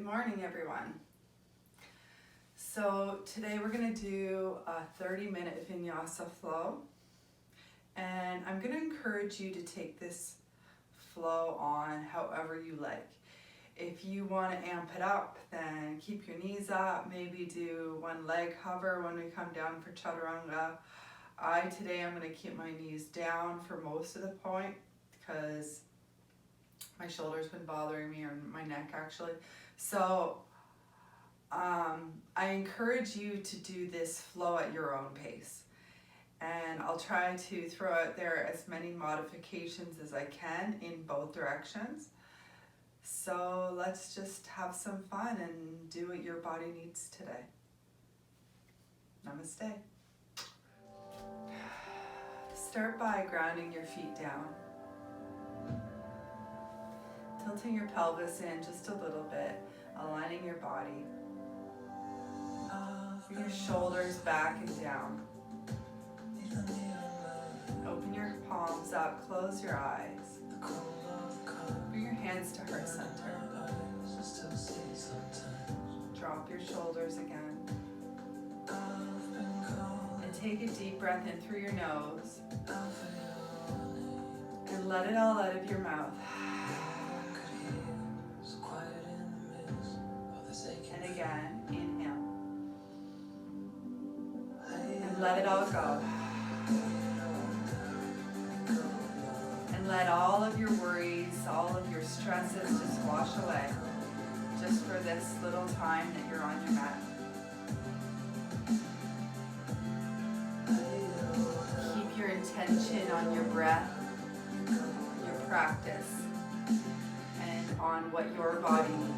morning, everyone. So today we're going to do a 30-minute Vinyasa Flow, and I'm going to encourage you to take this flow on however you like. If you want to amp it up, then keep your knees up, maybe do one leg hover when we come down for chaturanga. Today I'm going to keep my knees down for most of the point because my shoulder's been bothering me, or my neck actually. So I encourage you to do this flow at your own pace. And I'll try to throw out there as many modifications as I can in both directions. So let's just have some fun and do what your body needs today. Namaste. Start by grounding your feet down. Tilting your pelvis in just a little bit, aligning your body. Bring your shoulders back and down. Open your palms up, close your eyes. Bring your hands to heart center. Drop your shoulders again. And take a deep breath in through your nose. And let it all out of your mouth. And again, inhale. And let it all go. And let all of your worries, all of your stresses just wash away. Just for this little time that you're on your mat. Keep your intention on your breath, your practice, and on what your body needs.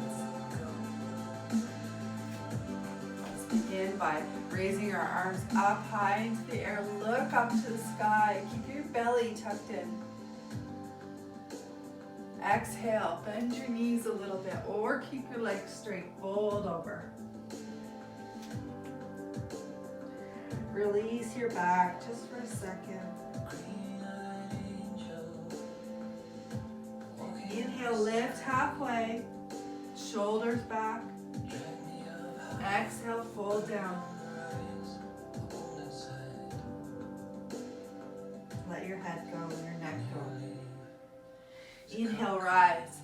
Let's begin by raising our arms up high into the air. Look up to the sky. Keep your belly tucked in. Exhale, bend your knees a little bit or keep your legs straight, fold over. Release your back just for a second. Inhale, lift halfway, shoulders back. Exhale, fold down. Let your head go and your neck go. Inhale, rise.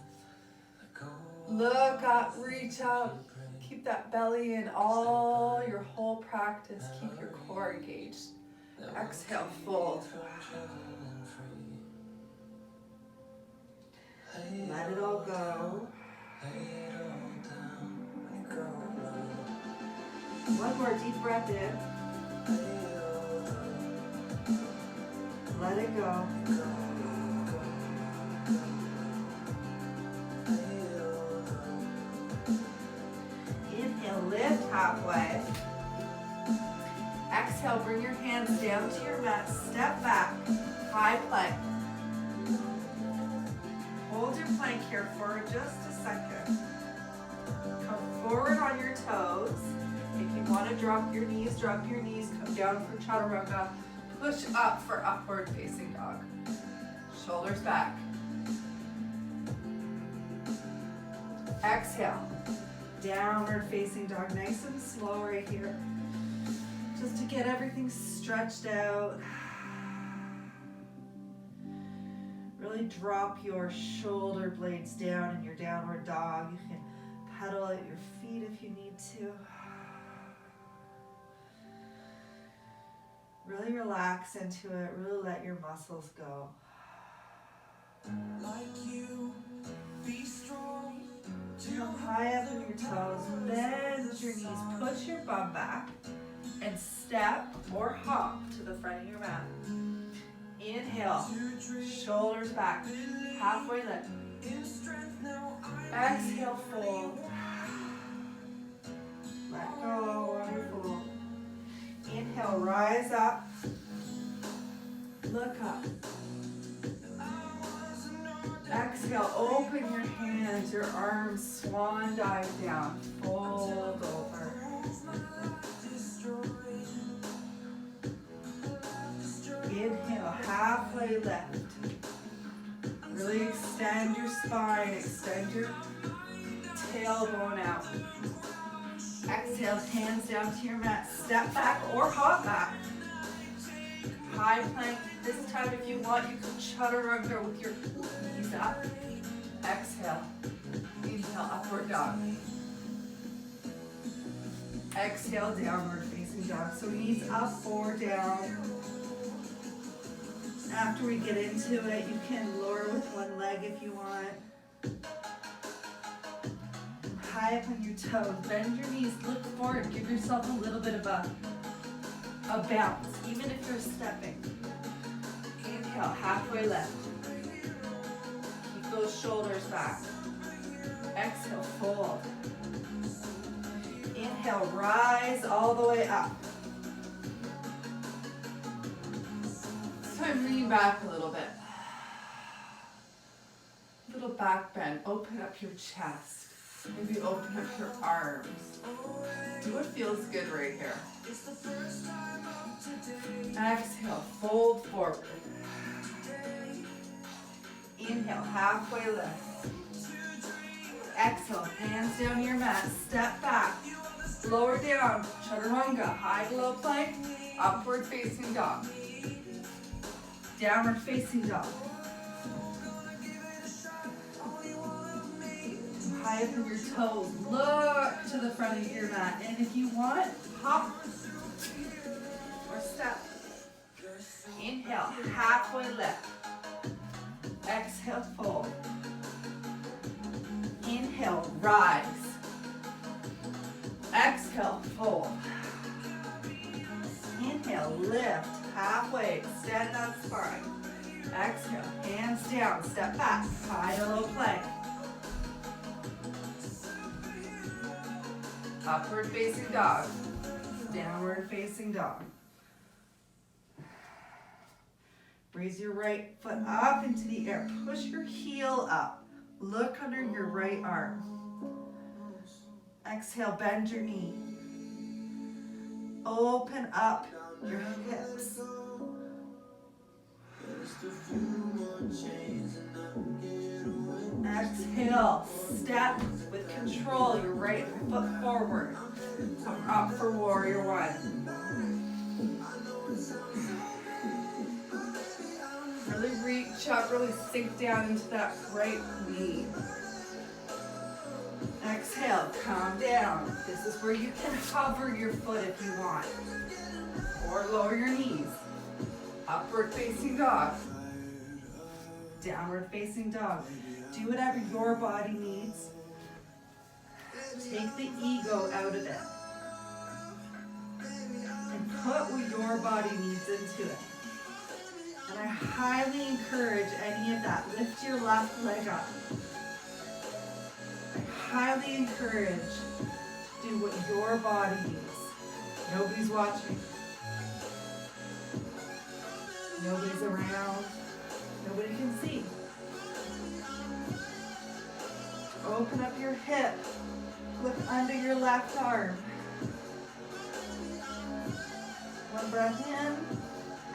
Look up, reach up. Keep that belly in all your whole practice. Keep your core engaged. Exhale, fold. Let it all go. One more deep breath in. Let it go. Inhale, lift halfway. Exhale, bring your hands down to your mat. Step back, high plank. Hold your plank here for just a second. Come forward on your toes. If you want to drop your knees, drop your knees. Come down for chaturanga. Push up for upward facing dog. Shoulders back. Exhale. Downward facing dog. Nice and slow right here. Just to get everything stretched out. Really drop your shoulder blades down in your downward dog. You can pedal at your feet if you need to. Really relax into it. Really let your muscles go. Like you, be strong. Come high up on your toes. Bend your knees. Push your bum back. And step or hop to the front of your mat. Inhale. Shoulders back. Halfway lift. Exhale, fold. Let go. Wonderful. Inhale, rise up. Look up. Exhale, open your hands, your arms, swan dive down. Fold over. Inhale, halfway lift. Really extend your spine, extend your tailbone out. Exhale, hands down to your mat. Step back or hop back. High plank. This time, if you want, you can chaturanga with your knees up. Exhale. Inhale, upward dog. Exhale, downward facing dog. So knees up or down. After we get into it, you can lower with one leg if you want. High up on your toes. Bend your knees, look forward. Give yourself a little bit of a bounce, even if you're stepping. Inhale, halfway lift. Keep those shoulders back. Exhale, fold. Inhale, rise all the way up. So lean back a little bit. Little back bend. Open up your chest. Maybe open up your arms. Do what feels good right here. Exhale, fold forward. Inhale, halfway lift. Exhale, hands down your mat. Step back. Lower down. Chaturanga. High to low plank. Upward facing dog. Downward facing dog. High up on your toes. Look to the front of your mat. And if you want, hop or step. Inhale, halfway lift. Exhale, fold. Inhale, rise. Exhale, fold. Inhale, lift. Halfway, extend that spine. Exhale, hands down, step back. High to low plank. Upward facing dog. Downward facing dog. Raise your right foot up into the air. Push your heel up. Look under your right arm. Exhale, bend your knee. Open up your hips. Exhale, step with control, your right foot forward. Come up for warrior one. Really reach up, really sink down into that right knee. Exhale, calm down. This is where you can hover your foot if you want. Or lower your knees. Upward facing dog. Downward facing dog. Do whatever your body needs. Take the ego out of it. And put what your body needs into it. And I highly encourage any of that. Lift your left leg up. I highly encourage do what your body needs. Nobody's watching. Nobody's around. Nobody can see. Open up your hip. Look under your left arm. One breath in.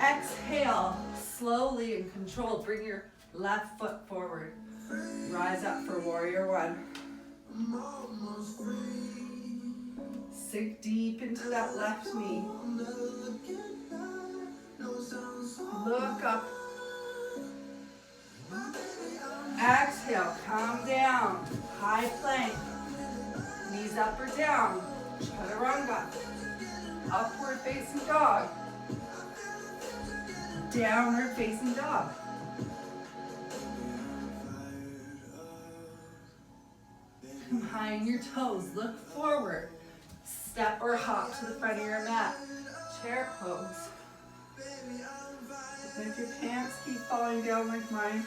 Exhale. Slowly and controlled. Bring your left foot forward. Rise up for warrior one. Sink deep into that left knee. Look up. Exhale, calm down. High plank. Knees up or down. Chaturanga. Upward facing dog. Downward facing dog. Come high on your toes. Look forward. Step or hop to the front of your mat. Chair pose. And if your pants keep falling down like mine,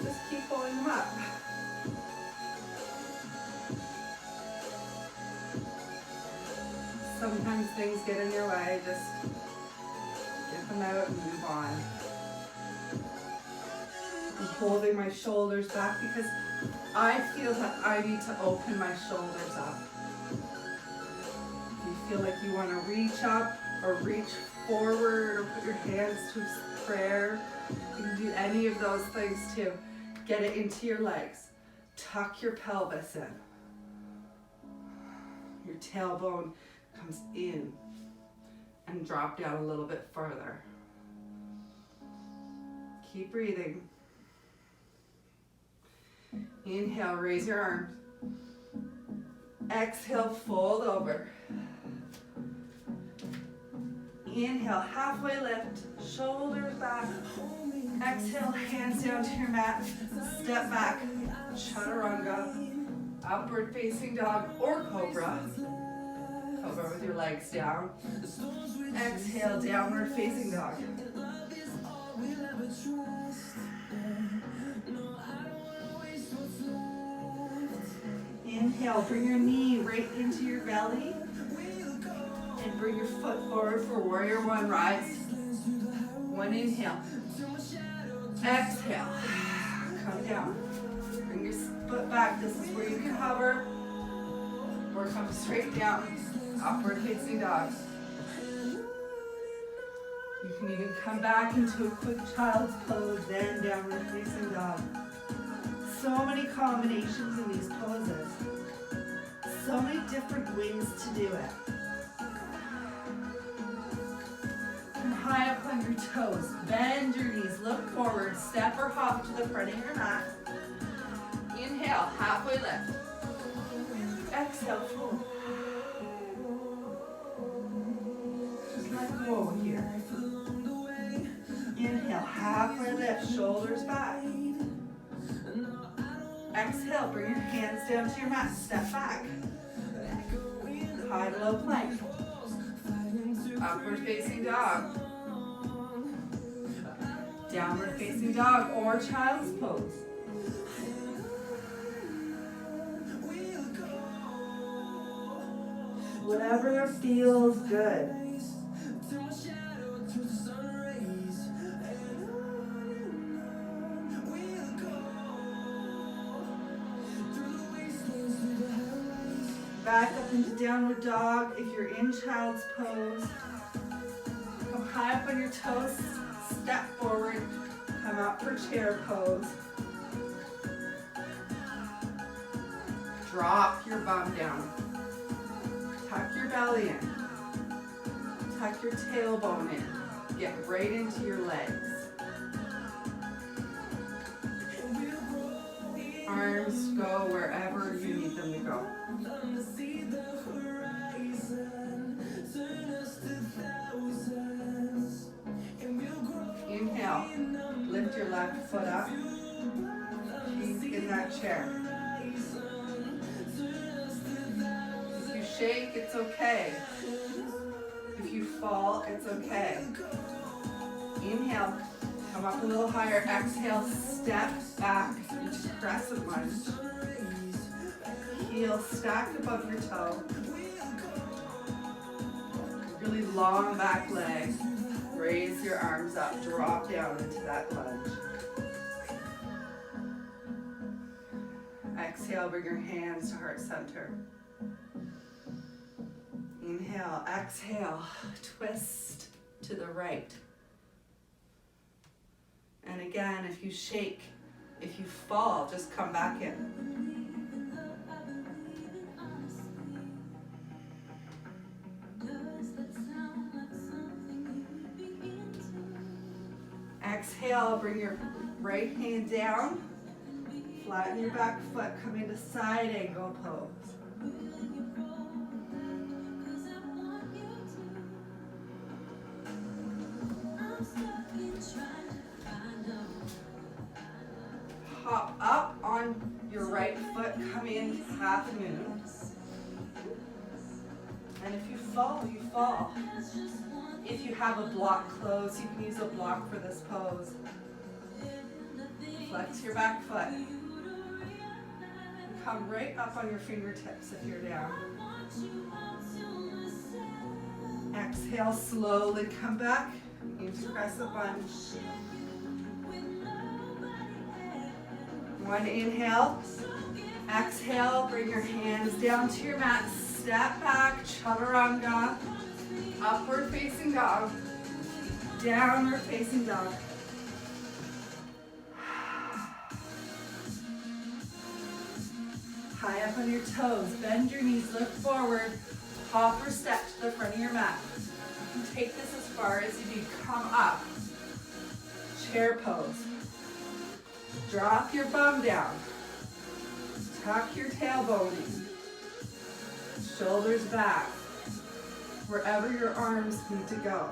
just keep pulling them up. Sometimes things get in your way, just get them out and move on. I'm holding my shoulders back because I feel that I need to open my shoulders up. If you feel like you want to reach up or reach forward or put your hands to prayer, you can do any of those things too. Get it into your legs. Tuck your pelvis in. Your tailbone comes in and drop down a little bit further. Keep breathing. Inhale, raise your arms. Exhale, fold over. Inhale, halfway lift, shoulders back. Exhale, hands down to your mat. Step back, chaturanga, upward facing dog or cobra. Cobra with your legs down. Exhale, downward facing dog. Inhale, bring your knee right into your belly. And bring your foot forward for warrior one, rise. One inhale. Exhale. Come down. Bring your foot back. This is where you can hover or come straight down. Upward facing dog. You can even come back into a quick child's pose, then downward facing dog. So many combinations in these poses. So many different ways to do it. Come high up on your toes. Bend your knees. Look forward. Step or hop to the front of your mat. Inhale. Halfway lift. Exhale. Fold. Just let go here. Inhale. Halfway lift. Shoulders back. Exhale. Bring your hands down to your mat. Step back. High to low plank. Upward facing dog. Downward facing dog or child's pose. Whatever feels good. Back up into downward dog if you're in child's pose. Come high up on your toes, step forward, come up for chair pose. Drop your bum down. Tuck your belly in. Tuck your tailbone in. Get right into your legs. Arms go wherever you need them to go. Inhale, lift your left foot up. Keep in that chair. If you shake, it's okay. If you fall, it's okay. Inhale, come up a little higher. Exhale, step back into crescent lunge. Heel stacked above your toe. Really long back leg. Raise your arms up, drop down into that lunge. Exhale, bring your hands to heart center. Inhale, exhale, twist to the right. And again, if you shake, if you fall, just come back in. Exhale, bring your right hand down, flatten your back foot, come into side angle pose. Hop up on your right foot, come in half moon. And if you fall, you fall. If you have a block closed, you can use a block for this pose. Flex your back foot. And come right up on your fingertips if you're down. Exhale, slowly come back into crescent lunge. One inhale. Exhale, bring your hands down to your mat. Step back, chaturanga. Upward facing dog, downward facing dog. High up up on your toes, bend your knees, look forward, hop or step to the front of your mat. You can take this as far as you need. Come up, chair pose. Drop your bum down, tuck your tailbone in, shoulders back, wherever your arms need to go.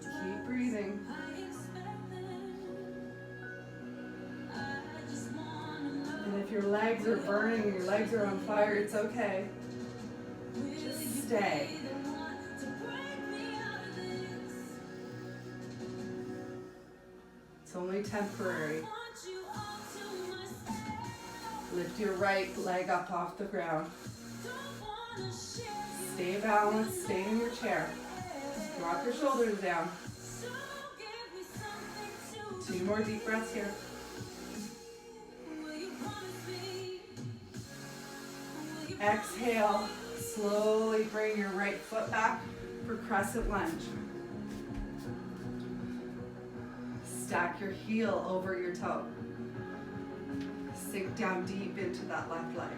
Keep breathing. And if your legs are burning and your legs are on fire, it's okay. Just stay. It's only temporary. Lift your right leg up off the ground. Stay balanced, stay in your chair. Drop your shoulders down. 2 more deep breaths here. Exhale, slowly bring your right foot back for crescent lunge. Stack your heel over your toe. Sink down deep into that left leg.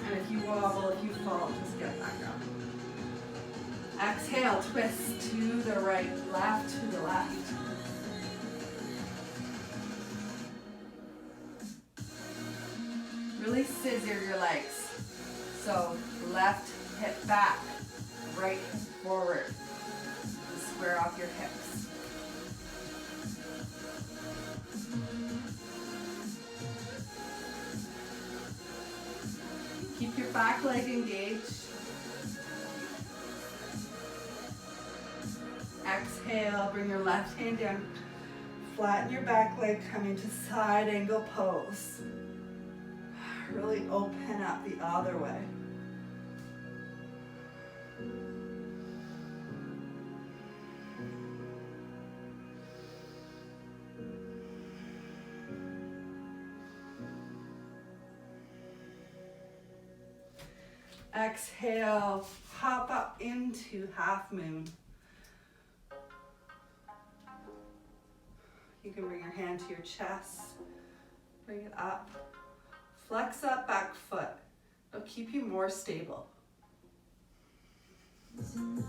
And if you wobble, if you fall, just get back up. Exhale, twist to the right, left to the left. Really scissor your legs. So left hip back, right hip forward. Square off your hips. Keep your back leg engaged. Exhale, bring your left hand down. Flatten your back leg, come into side angle pose. Really open up the other way. Exhale, hop up into half moon. You can bring your hand to your chest, bring it up. Flex up back foot. It'll keep you more stable. 2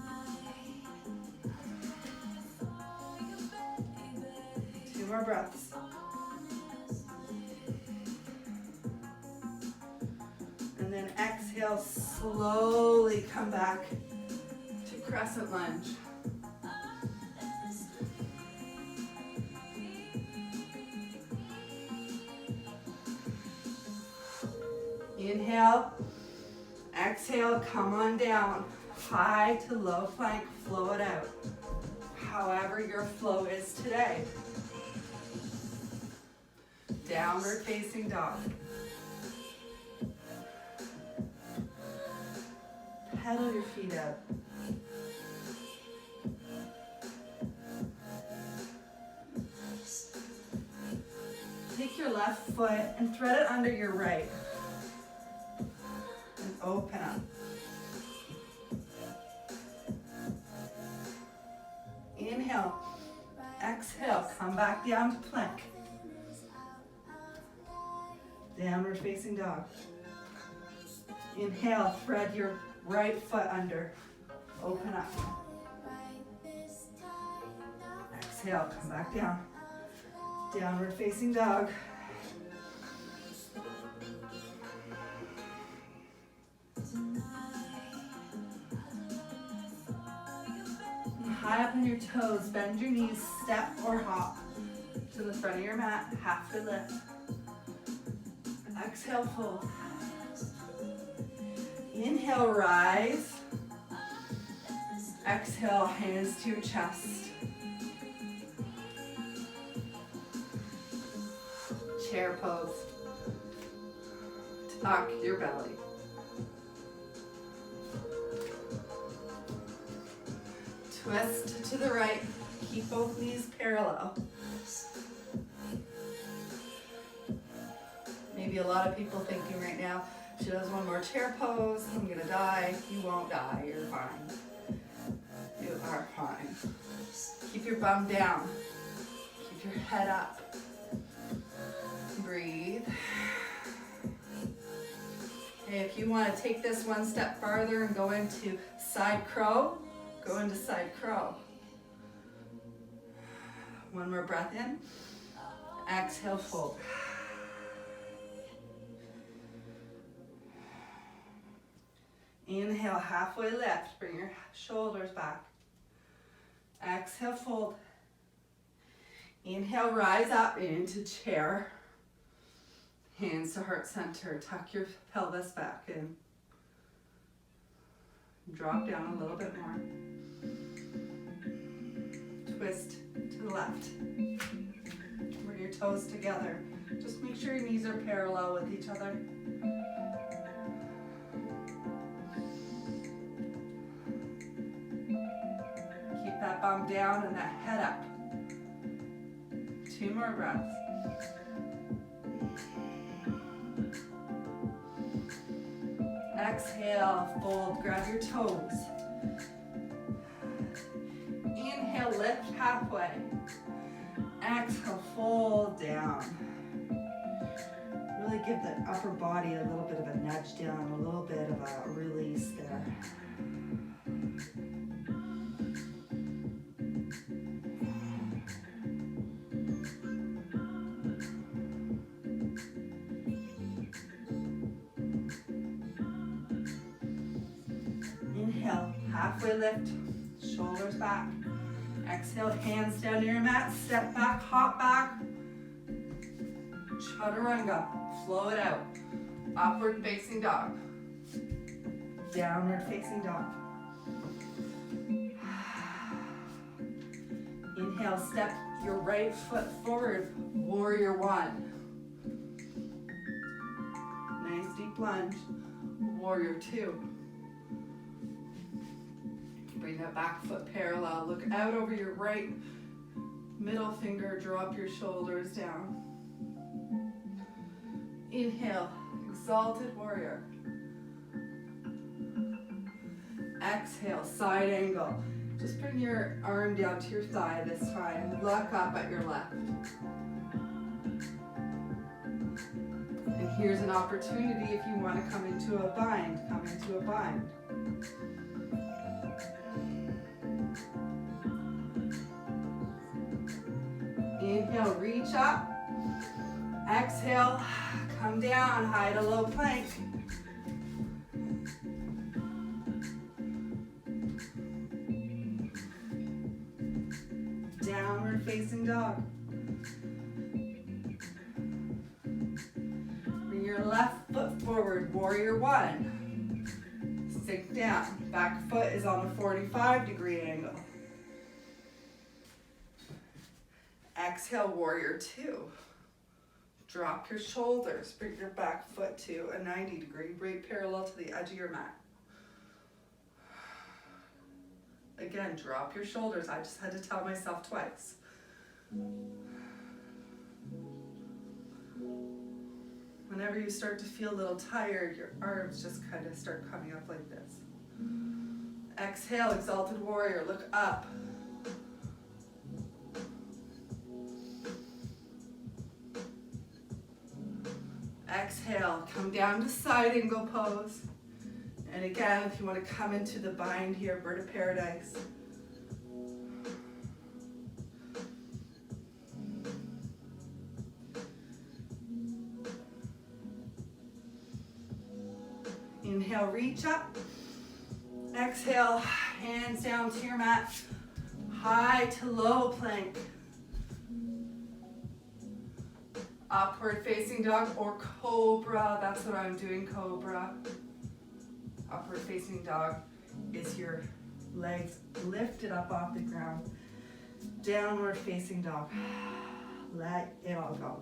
more breaths. And then exhale, slowly come back to crescent lunge. Inhale, exhale, come on down. High to low plank, flow it out. However your flow is today. Downward facing dog. Pedal your feet out. Take your left foot and thread it under your right. And open up. Inhale. Exhale. Come back down to plank. Downward facing dog. Inhale. Thread your right foot under. Open up. Exhale. Come back down. Downward facing dog. High up on your toes, bend your knees, step or hop to the front of your mat, half the lift. Exhale, fold. Inhale, rise. Exhale, hands to your chest. Chair pose. Tuck your belly. Twist to the right, keep both knees parallel. Maybe a lot of people thinking right now, she does one more chair pose, I'm gonna die. You won't die, you're fine. You are fine. Keep your bum down. Keep your head up. Breathe. Okay, if you want to take this one step farther and go into side crow, go into side crow. One more breath in. Exhale, fold. Inhale, halfway lift. Bring your shoulders back. Exhale, fold. Inhale, rise up into chair. Hands to heart center. Tuck your pelvis back in. Drop down a little bit more. Twist to the left. Bring your toes together. Just make sure your knees are parallel with each other. Keep that bum down and that head up. 2 more breaths. Exhale, fold, grab your toes. Inhale, lift halfway. Exhale, fold down. Really give the upper body a little bit of a nudge down, a little bit of a release there. Inhale, halfway lift, shoulders back. Exhale, hands down to your mat, step back, hop back. Chaturanga, flow it out. Upward facing dog. Downward facing dog. Inhale, step your right foot forward, warrior one. Nice deep lunge, warrior two. Bring that back foot parallel. Look out over your right middle finger. Drop your shoulders down. Inhale, exalted warrior. Exhale, side angle. Just bring your arm down to your thigh this time. Look up at your left. And here's an opportunity if you want to come into a bind. Come into a bind. Inhale, reach up. Exhale, come down, high to low plank. Downward facing dog. Bring your left foot forward, warrior one. Sink down, back foot is on a 45-degree angle. Exhale, warrior two. Drop your shoulders, bring your back foot to a 90-degree, right parallel to the edge of your mat. Again, drop your shoulders. I just had to tell myself twice. Whenever you start to feel a little tired, your arms just kind of start coming up like this. Exhale, exalted warrior, look up. Exhale, come down to side angle pose. And again, if you want to come into the bind here, bird of paradise. Inhale, reach up. Exhale, hands down to your mat. High to low plank. Upward facing dog or cobra. That's what I'm doing, cobra. Upward facing dog is your legs lifted up off the ground. Downward facing dog. Let it all go.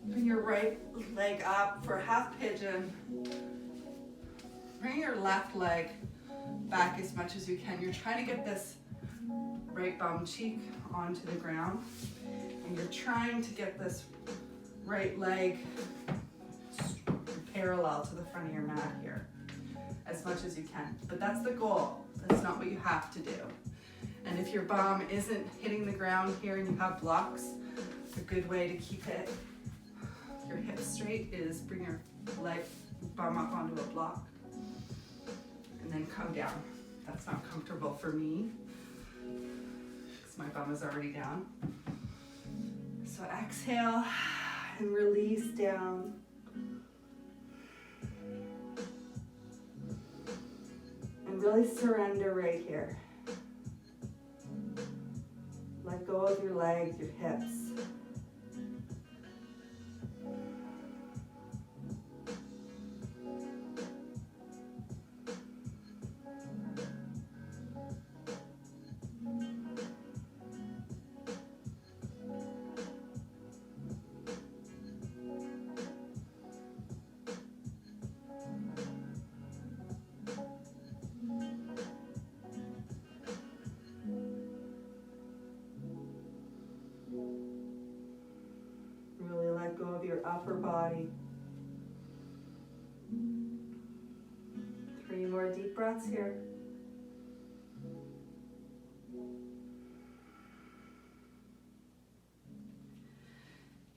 Bring your right leg up for half pigeon. Bring your left leg back as much as you can. You're trying to get this right bum cheek onto the ground. And you're trying to get this right leg parallel to the front of your mat here as much as you can. But that's the goal. That's not what you have to do. And if your bum isn't hitting the ground here and you have blocks, a good way to keep your hips straight is bring your bum up onto a block and then come down. That's not comfortable for me because my bum is already down. So exhale and release down. And really surrender right here. Let go of your legs, your hips. Upper body. 3 more deep breaths here.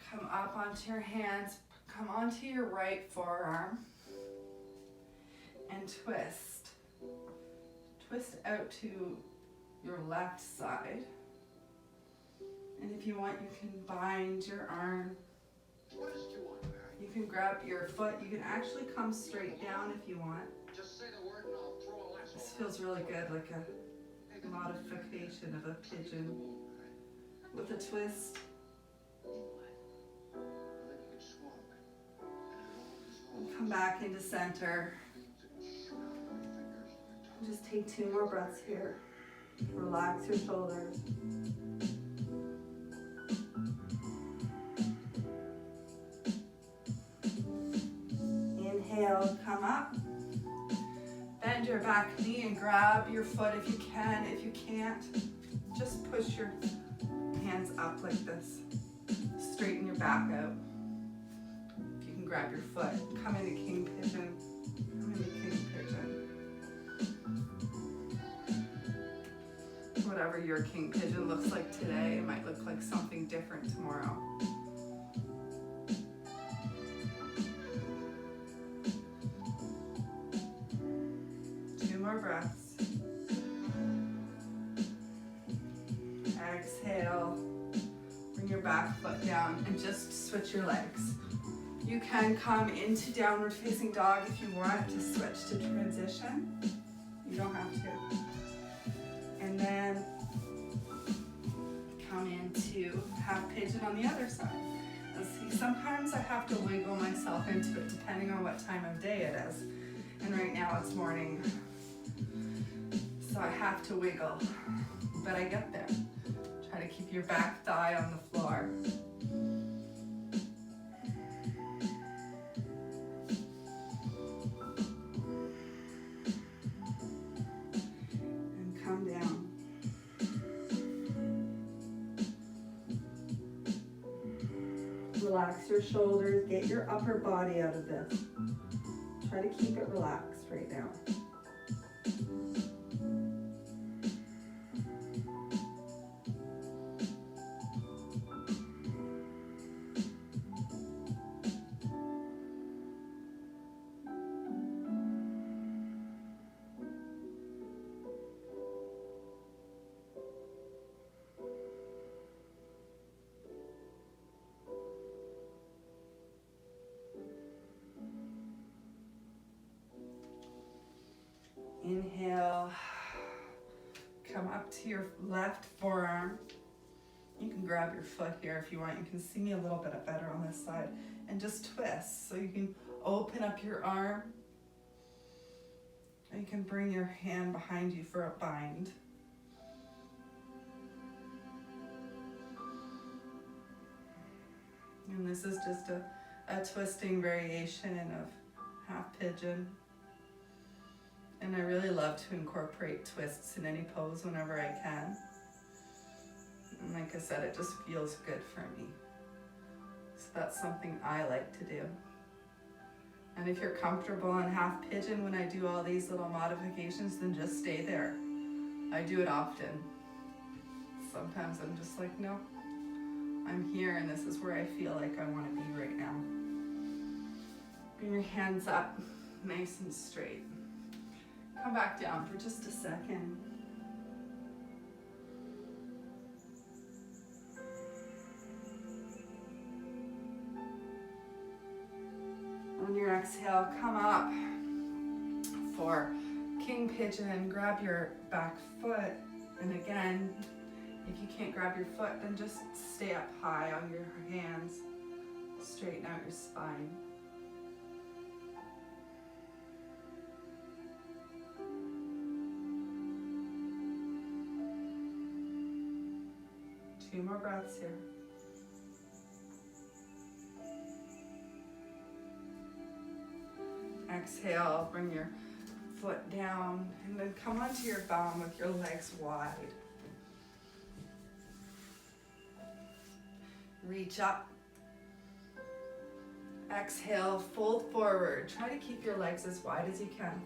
Come up onto your hands, come onto your right forearm and twist. Twist out to your left side. And if you want, you can bind your arm. You can grab your foot. You can actually come straight down if you want. This feels really good, like a modification of a pigeon with a twist. And come back into center. Just take 2 more breaths here. Relax your shoulders. Inhale, come up. Bend your back knee and grab your foot if you can. If you can't, just push your hands up like this. Straighten your back out. If you can grab your foot, come into king pigeon. Come into king pigeon. Whatever your king pigeon looks like today, it might look like something different tomorrow. More breaths. Exhale. Bring your back foot down and just switch your legs. You can come into downward facing dog if you want to switch to transition. You don't have to. And then come into half pigeon on the other side. And see, sometimes I have to wiggle myself into it depending on what time of day it is. And right now it's morning. So I have to wiggle, but I get there. Try to keep your back thigh on the floor. And come down. Relax your shoulders, get your upper body out of this. Try to keep it relaxed right now. Inhale, come up to your left forearm. You can grab your foot here if you want. You can see me a little bit better on this side. And just twist. So you can open up your arm. And you can bring your hand behind you for a bind. And this is just a twisting variation of half pigeon. And I really love to incorporate twists in any pose whenever I can. And like I said, it just feels good for me. So that's something I like to do. And if you're comfortable in half pigeon when I do all these little modifications, then just stay there. I do it often. Sometimes I'm just like, no, I'm here and this is where I feel like I want to be right now. Bring your hands up, nice and straight. Come back down for just a second. On your exhale, come up for king pigeon. Grab your back foot. And again, if you can't grab your foot, then just stay up high on your hands. Straighten out your spine. Two more breaths here. Exhale, bring your foot down and then come onto your bum with your legs wide. Reach up. Exhale, fold forward. Try to keep your legs as wide as you can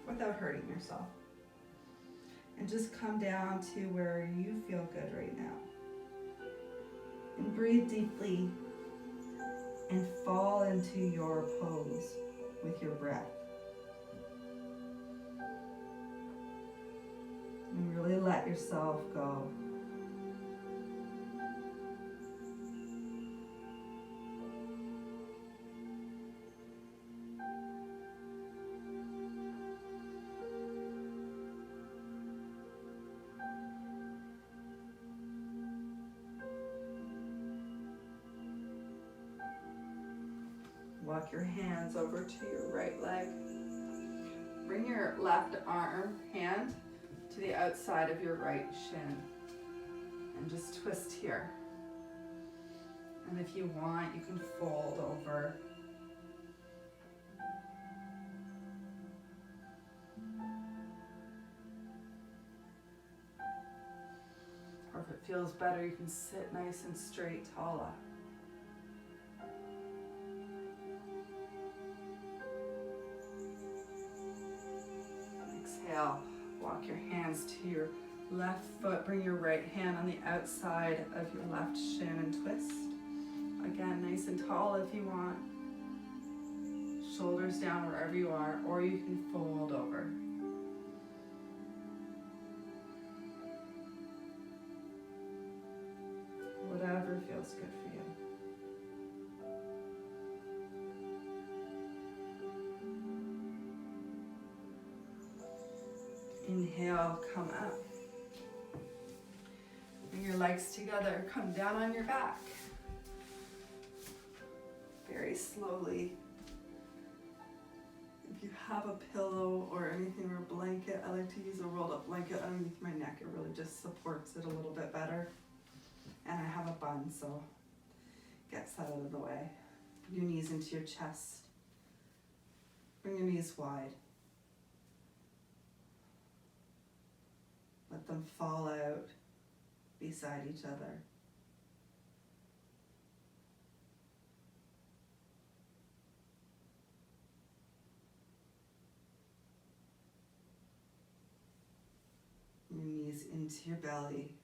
without hurting yourself. And just come down to where you feel good right now. And breathe deeply and fall into your pose with your breath. And really let yourself go. Walk your hands over to your right leg. Bring your left hand to the outside of your right shin and just twist here. And if you want, you can fold over. Or if it feels better, you can sit nice and straight, tall up. Exhale, walk your hands to your left foot. Bring your right hand on the outside of your left shin and twist. Again, nice and tall if you want. Shoulders down wherever you are, or you can fold over. Whatever feels good for you. Inhale, come up. Bring your legs together, come down on your back. Very slowly. If you have a pillow or anything or a blanket, I like to use a rolled up blanket underneath my neck. It really just supports it a little bit better. And I have a bun, so gets that out of the way. Your knees into your chest. Bring your knees wide. Let them fall out beside each other. Your knees into your belly.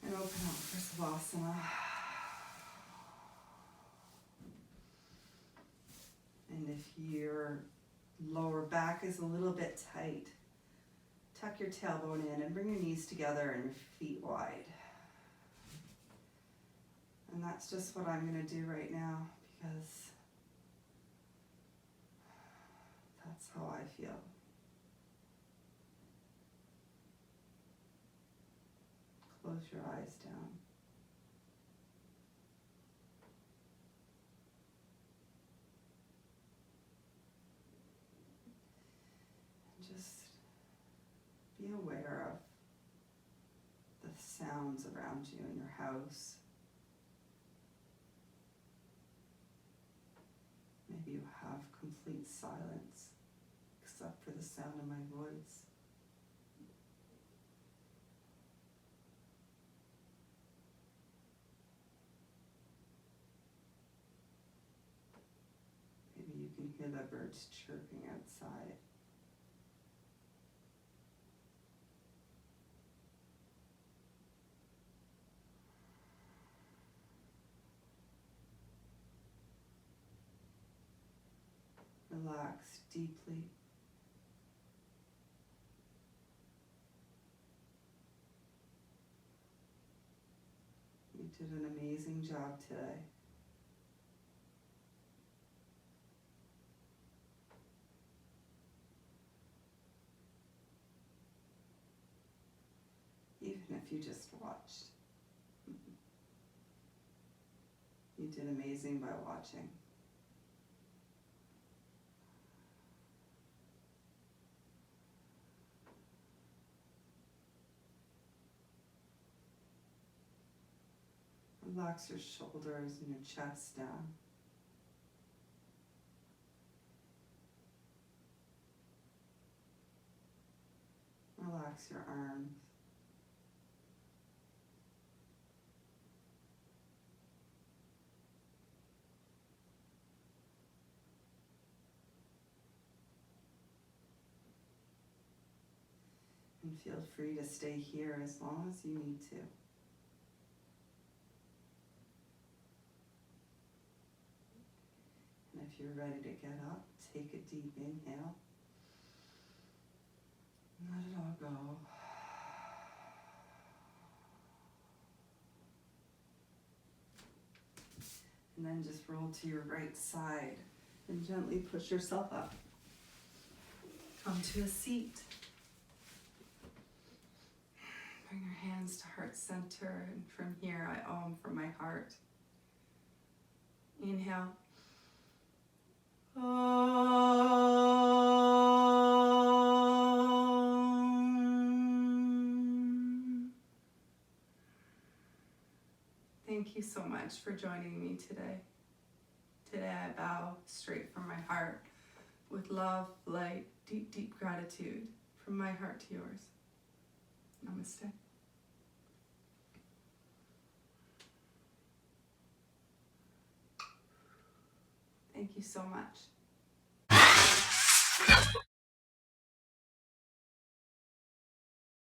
And open up for Savasana. And if your lower back is a little bit tight, tuck your tailbone in and bring your knees together and your feet wide. And that's just what I'm going to do right now because that's how I feel. Close your eyes down. And just be aware of the sounds around you in your house. Maybe you have complete silence except for the sound of my voice. can hear the birds chirping outside. Relax deeply. You did an amazing job today. Even if you just watched. You did amazing by watching. Relax your shoulders and your chest down. Relax your arms. And feel free to stay here as long as you need to. And if you're ready to get up, take a deep inhale. Let it all go. And then just roll to your right side and gently push yourself up onto a seat. Bring your hands to heart center, and from here I om from my heart. Inhale. Thank you so much for joining me today. Today I bow straight from my heart with love, light, deep, deep gratitude from my heart to yours. Namaste. Thank you so much.